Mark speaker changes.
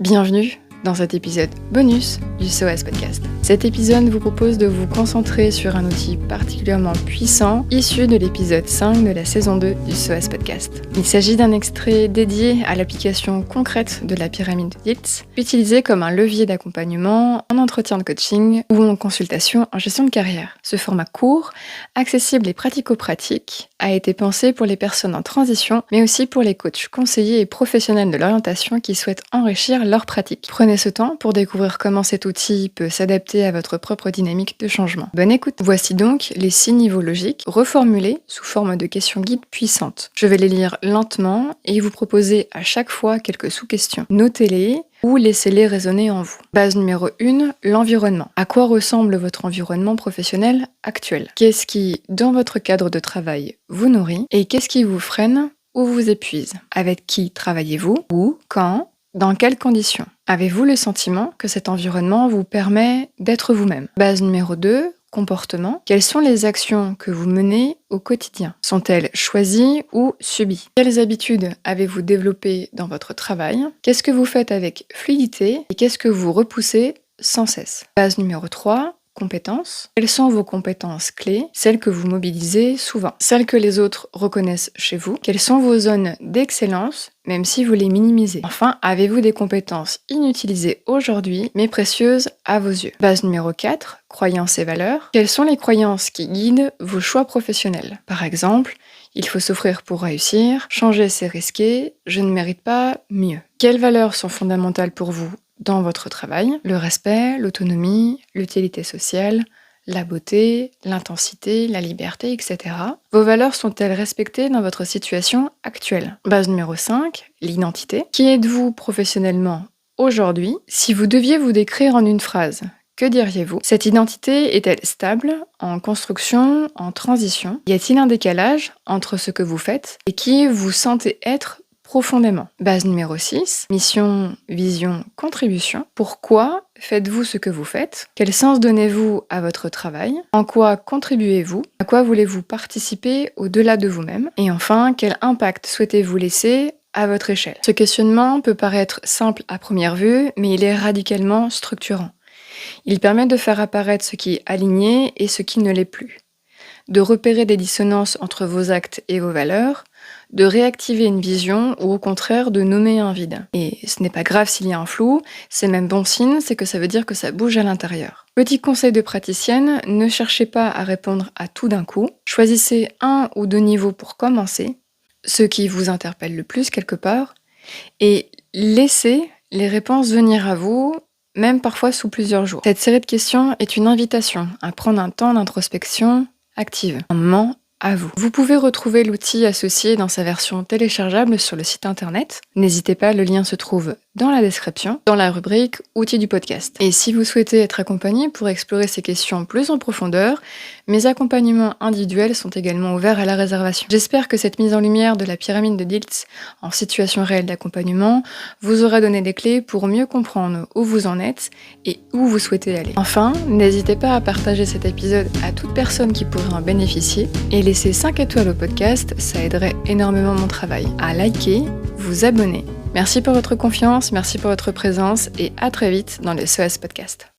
Speaker 1: Bienvenue dans cet épisode bonus du SOAS Podcast. Cet épisode vous propose de vous concentrer sur un outil particulièrement puissant issu de l'épisode 5 de la saison 2 du SOAS Podcast. Il s'agit d'un extrait dédié à l'application concrète de la pyramide de Dietz, utilisée comme un levier d'accompagnement en entretien de coaching ou en consultation en gestion de carrière. Ce format court, accessible et pratico-pratique, a été pensé pour les personnes en transition, mais aussi pour les coachs, conseillers et professionnels de l'orientation qui souhaitent enrichir leur pratique. Prenez ce temps pour découvrir comment cet outil peut s'adapter à votre propre dynamique de changement. Bonne écoute. Voici donc les 6 niveaux logiques reformulés sous forme de questions guides puissantes. Je vais les lire lentement et vous proposer à chaque fois quelques sous-questions. Notez-les ou laissez-les résonner en vous. Base numéro 1, l'environnement. À quoi ressemble votre environnement professionnel actuel ? Qu'est-ce qui, dans votre cadre de travail, vous nourrit ? Et qu'est-ce qui vous freine ou vous épuise ? Avec qui travaillez-vous ? Où ? Quand ? Dans quelles conditions ? Avez-vous le sentiment que cet environnement vous permet d'être vous-même ? Base numéro 2, comportement. Quelles sont les actions que vous menez au quotidien ? Sont-elles choisies ou subies ? Quelles habitudes avez-vous développées dans votre travail ? Qu'est-ce que vous faites avec fluidité et qu'est-ce que vous repoussez sans cesse ? Base numéro 3, compétences. Quelles sont vos compétences clés, celles que vous mobilisez souvent, celles que les autres reconnaissent chez vous? Quelles sont vos zones d'excellence, même si vous les minimisez? Enfin, avez-vous des compétences inutilisées aujourd'hui, mais précieuses à vos yeux? Base numéro 4, croyances et valeurs. Quelles sont les croyances qui guident vos choix professionnels? Par exemple, il faut souffrir pour réussir, changer c'est risqué, je ne mérite pas mieux. Quelles valeurs sont fondamentales pour vous dans votre travail? Le respect, l'autonomie, l'utilité sociale, la beauté, l'intensité, la liberté, etc. Vos valeurs sont-elles respectées dans votre situation actuelle? Base numéro 5, l'identité. Qui êtes-vous professionnellement aujourd'hui? Si vous deviez vous décrire en une phrase, que diriez-vous? Cette identité est-elle stable, en construction, en transition? Y a-t-il un décalage entre ce que vous faites et qui vous sentez être profondément? Base numéro 6, mission, vision, contribution. Pourquoi faites-vous ce que vous faites? Quel sens donnez-vous à votre travail? En quoi contribuez-vous? À quoi voulez-vous participer au-delà de vous-même? Et enfin, quel impact souhaitez-vous laisser à votre échelle? Ce questionnement peut paraître simple à première vue, mais il est radicalement structurant. Il permet de faire apparaître ce qui est aligné et ce qui ne l'est plus, de repérer des dissonances entre vos actes et vos valeurs, de réactiver une vision ou au contraire de nommer un vide. Et ce n'est pas grave s'il y a un flou, c'est même bon signe, c'est que ça veut dire que ça bouge à l'intérieur. Petit conseil de praticienne, ne cherchez pas à répondre à tout d'un coup, choisissez 1 ou 2 niveaux pour commencer, ceux qui vous interpellent le plus quelque part, et laissez les réponses venir à vous, même parfois sous plusieurs jours. Cette série de questions est une invitation à prendre un temps d'introspection active, un moment à vous. Vous pouvez retrouver l'outil associé dans sa version téléchargeable sur le site internet. N'hésitez pas, le lien se trouve dans la description, dans la rubrique outils du podcast. Et si vous souhaitez être accompagné pour explorer ces questions plus en profondeur, mes accompagnements individuels sont également ouverts à la réservation. J'espère que cette mise en lumière de la pyramide de Dietz en situation réelle d'accompagnement vous aura donné des clés pour mieux comprendre où vous en êtes et où vous souhaitez aller. Enfin, n'hésitez pas à partager cet épisode à toute personne qui pourrait en bénéficier et laisser 5 étoiles au podcast, ça aiderait énormément mon travail. À liker, vous abonner. Merci pour votre confiance, merci pour votre présence et à très vite dans le SOAS Podcast.